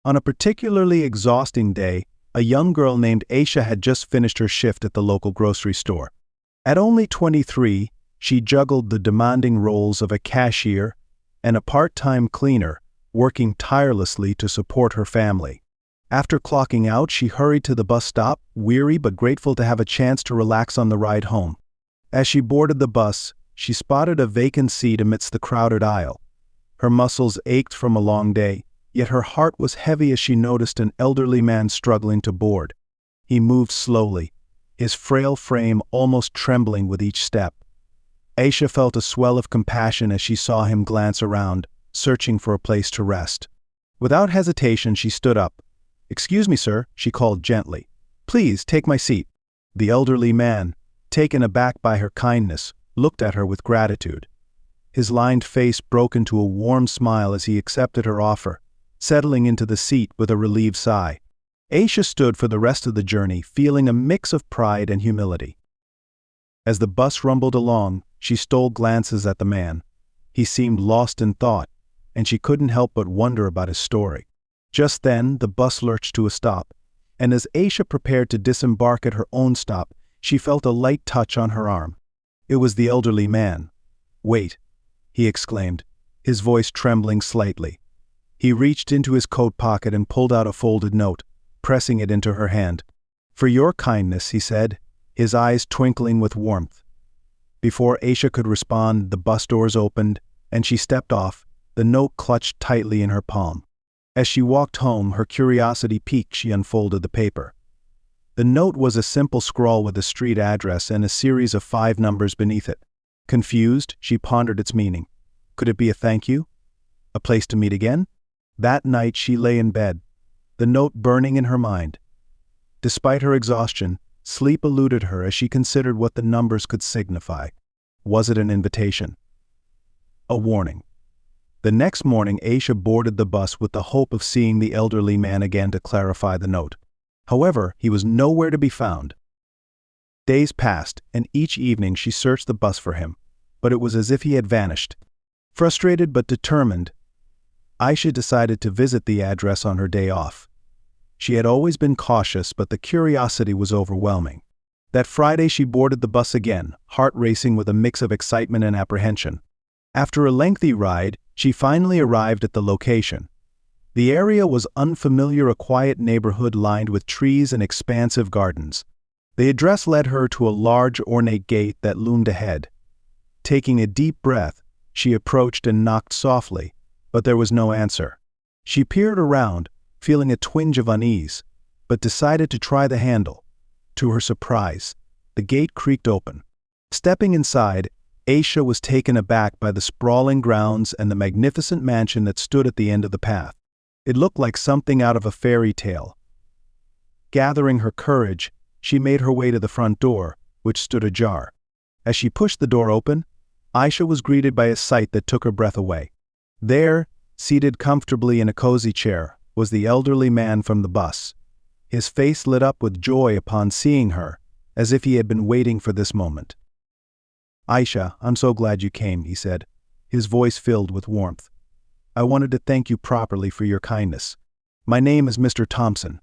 On a particularly exhausting day, a young girl named Aisha had just finished her shift at the local grocery store. At only 23, she juggled the demanding roles of a cashier and a part-time cleaner, working tirelessly to support her family. After clocking out, she hurried to the bus stop, weary but grateful to have a chance to relax on the ride home. As she boarded the bus, she spotted a vacant seat amidst the crowded aisle. Her muscles ached from a long day, yet her heart was heavy as she noticed an elderly man struggling to board. He moved slowly, his frail frame almost trembling with each step. Aisha felt a swell of compassion as she saw him glance around, searching for a place to rest. Without hesitation, she stood up. "Excuse me, sir," she called gently. "Please take my seat." The elderly man, taken aback by her kindness, looked at her with gratitude. His lined face broke into a warm smile as he accepted her offer, settling into the seat with a relieved sigh. Aisha stood for the rest of the journey, feeling a mix of pride and humility. As the bus rumbled along, she stole glances at the man. He seemed lost in thought, and she couldn't help but wonder about his story. Just then, the bus lurched to a stop, and as Aisha prepared to disembark at her own stop, she felt a light touch on her arm. It was the elderly man. "Wait," he exclaimed, his voice trembling slightly. He reached into his coat pocket and pulled out a folded note, pressing it into her hand. "For your kindness," he said, his eyes twinkling with warmth. Before Aisha could respond, the bus doors opened, and she stepped off, the note clutched tightly in her palm. As she walked home, her curiosity piqued, she unfolded the paper. The note was a simple scrawl with a street address and a series of 5 numbers beneath it. Confused, she pondered its meaning. Could it be a thank you? A place to meet again? That night she lay in bed, the note burning in her mind. Despite her exhaustion, sleep eluded her as she considered what the numbers could signify. Was it an invitation? A warning? The next morning, Aisha boarded the bus with the hope of seeing the elderly man again to clarify the note. However, he was nowhere to be found. Days passed, and each evening she searched the bus for him, but it was as if he had vanished. Frustrated but determined, Aisha decided to visit the address on her day off. She had always been cautious, but the curiosity was overwhelming. That Friday she boarded the bus again, heart racing with a mix of excitement and apprehension. After a lengthy ride, she finally arrived at the location. The area was unfamiliar, a quiet neighborhood lined with trees and expansive gardens. The address led her to a large, ornate gate that loomed ahead. Taking a deep breath, she approached and knocked softly, but there was no answer. She peered around, feeling a twinge of unease, but decided to try the handle. To her surprise, the gate creaked open. Stepping inside, Aisha was taken aback by the sprawling grounds and the magnificent mansion that stood at the end of the path. It looked like something out of a fairy tale. Gathering her courage, she made her way to the front door, which stood ajar. As she pushed the door open, Aisha was greeted by a sight that took her breath away. There, seated comfortably in a cozy chair, was the elderly man from the bus. His face lit up with joy upon seeing her, as if he had been waiting for this moment. "Aisha, I'm so glad you came," he said, his voice filled with warmth. "I wanted to thank you properly for your kindness. My name is Mr. Thompson."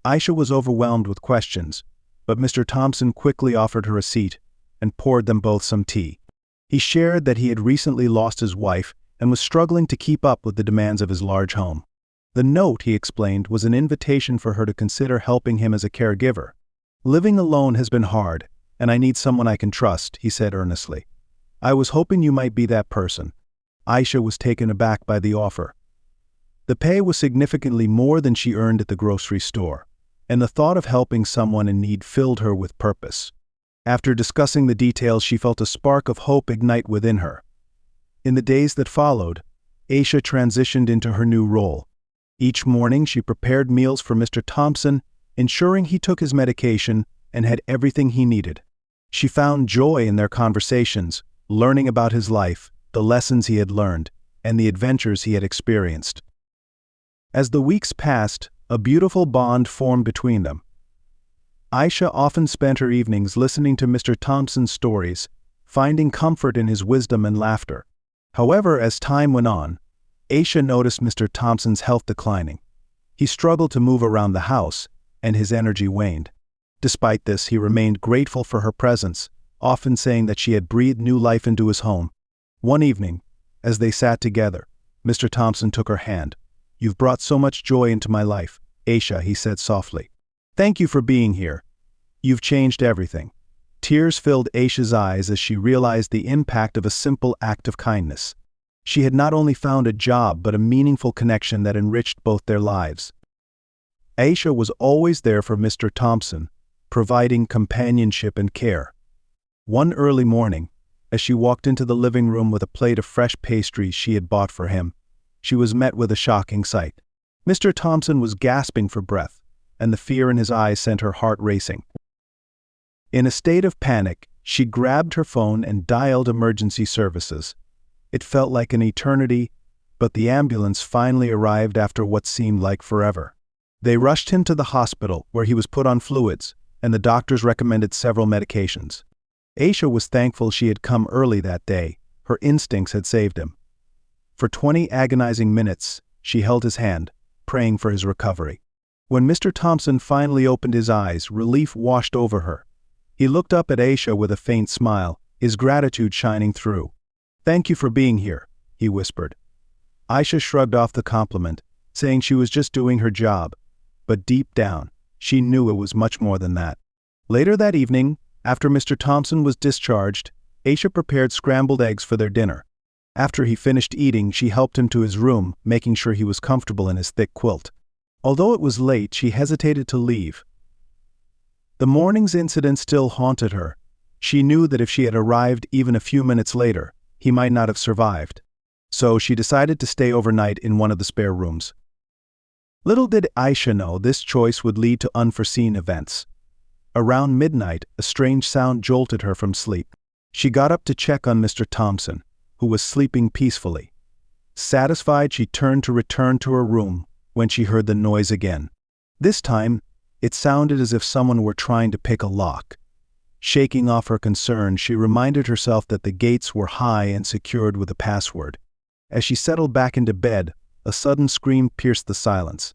Aisha was overwhelmed with questions, but Mr. Thompson quickly offered her a seat and poured them both some tea. He shared that he had recently lost his wife and was struggling to keep up with the demands of his large home. The note, he explained, was an invitation for her to consider helping him as a caregiver. "Living alone has been hard, and I need someone I can trust," he said earnestly. "I was hoping you might be that person." Aisha was taken aback by the offer. The pay was significantly more than she earned at the grocery store, and the thought of helping someone in need filled her with purpose. After discussing the details, she felt a spark of hope ignite within her. In the days that followed, Aisha transitioned into her new role. Each morning she prepared meals for Mr. Thompson, ensuring he took his medication and had everything he needed. She found joy in their conversations, learning about his life, the lessons he had learned, and the adventures he had experienced. As the weeks passed, a beautiful bond formed between them. Aisha often spent her evenings listening to Mr. Thompson's stories, finding comfort in his wisdom and laughter. However, as time went on, Aisha noticed Mr. Thompson's health declining. He struggled to move around the house, and his energy waned. Despite this, he remained grateful for her presence, often saying that she had breathed new life into his home. One evening, as they sat together, Mr. Thompson took her hand. "You've brought so much joy into my life, Aisha," he said softly. "Thank you for being here. You've changed everything." Tears filled Aisha's eyes as she realized the impact of a simple act of kindness. She had not only found a job but a meaningful connection that enriched both their lives. Aisha was always there for Mr. Thompson, providing companionship and care. One early morning, as she walked into the living room with a plate of fresh pastries she had bought for him, she was met with a shocking sight. Mr. Thompson was gasping for breath, and the fear in his eyes sent her heart racing. In a state of panic, she grabbed her phone and dialed emergency services. It felt like an eternity, but the ambulance finally arrived after what seemed like forever. They rushed him to the hospital, where he was put on fluids, and the doctors recommended several medications. Aisha was thankful she had come early that day. Her instincts had saved him. For 20 agonizing minutes, she held his hand, praying for his recovery. When Mr. Thompson finally opened his eyes, relief washed over her. He looked up at Aisha with a faint smile, his gratitude shining through. "Thank you for being here," he whispered. Aisha shrugged off the compliment, saying she was just doing her job, but deep down, she knew it was much more than that. Later that evening, after Mr. Thompson was discharged, Aisha prepared scrambled eggs for their dinner. After he finished eating, she helped him to his room, making sure he was comfortable in his thick quilt. Although it was late, she hesitated to leave. The morning's incident still haunted her. She knew that if she had arrived even a few minutes later, he might not have survived. So she decided to stay overnight in one of the spare rooms. Little did Aisha know this choice would lead to unforeseen events. Around midnight, a strange sound jolted her from sleep. She got up to check on Mr. Thompson, who was sleeping peacefully. Satisfied, she turned to return to her room when she heard the noise again. This time, it sounded as if someone were trying to pick a lock. Shaking off her concern, she reminded herself that the gates were high and secured with a password. As she settled back into bed, a sudden scream pierced the silence.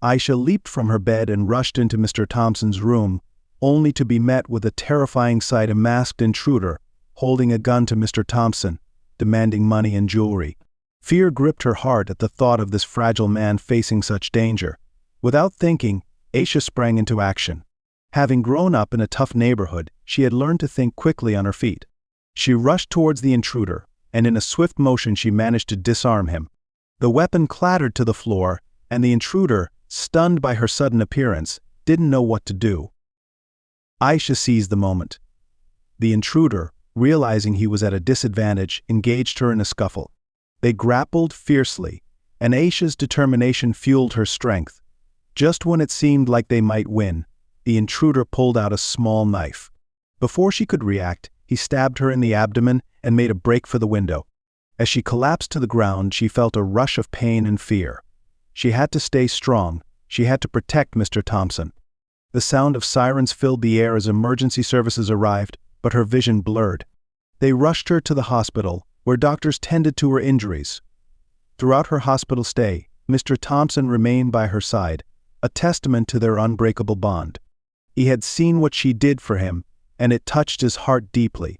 Aisha leaped from her bed and rushed into Mr. Thompson's room, only to be met with a terrifying sight: a masked intruder, holding a gun to Mr. Thompson, demanding money and jewelry. Fear gripped her heart at the thought of this fragile man facing such danger. Without thinking, Aisha sprang into action. Having grown up in a tough neighborhood, she had learned to think quickly on her feet. She rushed towards the intruder, and in a swift motion she managed to disarm him. The weapon clattered to the floor, and the intruder, stunned by her sudden appearance, didn't know what to do. Aisha seized the moment. The intruder, realizing he was at a disadvantage, engaged her in a scuffle. They grappled fiercely, and Aisha's determination fueled her strength. Just when it seemed like they might win, the intruder pulled out a small knife. Before she could react, he stabbed her in the abdomen and made a break for the window. As she collapsed to the ground, she felt a rush of pain and fear. She had to stay strong. She had to protect Mr. Thompson. The sound of sirens filled the air as emergency services arrived, but her vision blurred. They rushed her to the hospital, where doctors tended to her injuries. Throughout her hospital stay, Mr. Thompson remained by her side, a testament to their unbreakable bond. He had seen what she did for him, and it touched his heart deeply.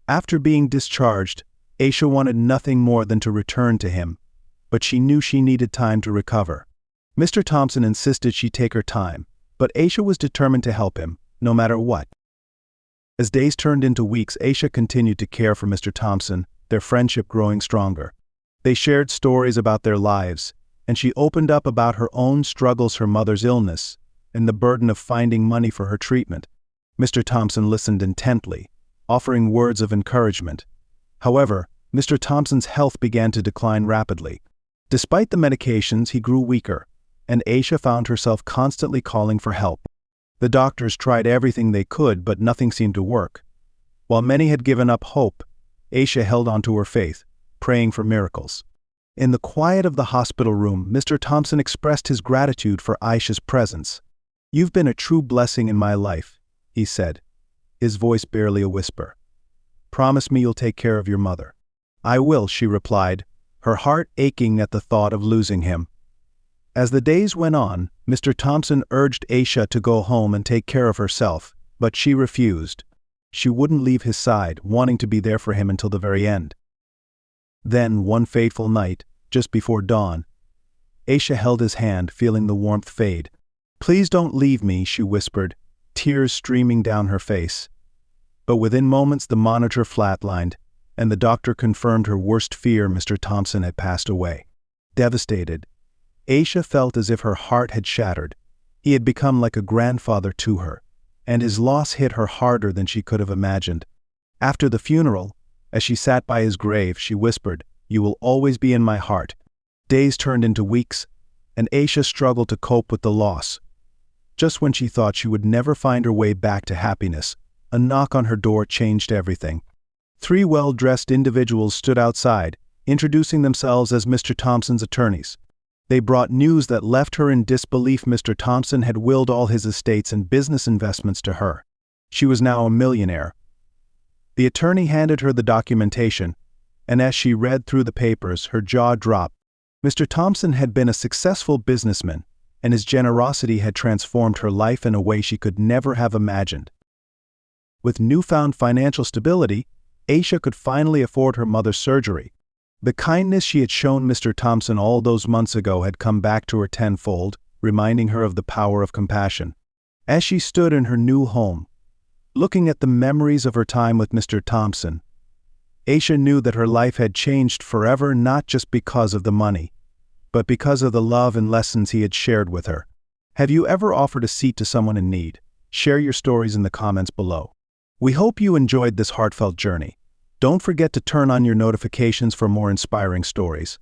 After being discharged, Aisha wanted nothing more than to return to him, but she knew she needed time to recover. Mr. Thompson insisted she take her time, but Aisha was determined to help him, no matter what. As days turned into weeks, Aisha continued to care for Mr. Thompson, their friendship growing stronger. They shared stories about their lives, and she opened up about her own struggles, her mother's illness, and the burden of finding money for her treatment. Mr. Thompson listened intently, offering words of encouragement. However, Mr. Thompson's health began to decline rapidly. Despite the medications, he grew weaker, and Aisha found herself constantly calling for help. The doctors tried everything they could, but nothing seemed to work. While many had given up hope, Aisha held on to her faith, praying for miracles. In the quiet of the hospital room, Mr. Thompson expressed his gratitude for Aisha's presence. "You've been a true blessing in my life," he said, his voice barely a whisper. "Promise me you'll take care of your mother." "I will," she replied, her heart aching at the thought of losing him. As the days went on, Mr. Thompson urged Aisha to go home and take care of herself, but she refused. She wouldn't leave his side, wanting to be there for him until the very end. Then, one fateful night, just before dawn, Aisha held his hand, feeling the warmth fade. "Please don't leave me," she whispered, tears streaming down her face. But within moments the monitor flatlined, and the doctor confirmed her worst fear: Mr. Thompson had passed away. Devastated, Aisha felt as if her heart had shattered. He had become like a grandfather to her, and his loss hit her harder than she could have imagined. After the funeral, as she sat by his grave, she whispered, "You will always be in my heart." Days turned into weeks, and Aisha struggled to cope with the loss. Just when she thought she would never find her way back to happiness, a knock on her door changed everything. 3 well-dressed individuals stood outside, introducing themselves as Mr. Thompson's attorneys. They brought news that left her in disbelief. Mr. Thompson had willed all his estates and business investments to her. She was now a millionaire. The attorney handed her the documentation, and as she read through the papers, her jaw dropped. Mr. Thompson had been a successful businessman, and his generosity had transformed her life in a way she could never have imagined. With newfound financial stability, Aisha could finally afford her mother's surgery. The kindness she had shown Mr. Thompson all those months ago had come back to her tenfold, reminding her of the power of compassion. As she stood in her new home, looking at the memories of her time with Mr. Thompson, Aisha knew that her life had changed forever, not just because of the money, but because of the love and lessons he had shared with her. Have you ever offered a seat to someone in need? Share your stories in the comments below. We hope you enjoyed this heartfelt journey. Don't forget to turn on your notifications for more inspiring stories.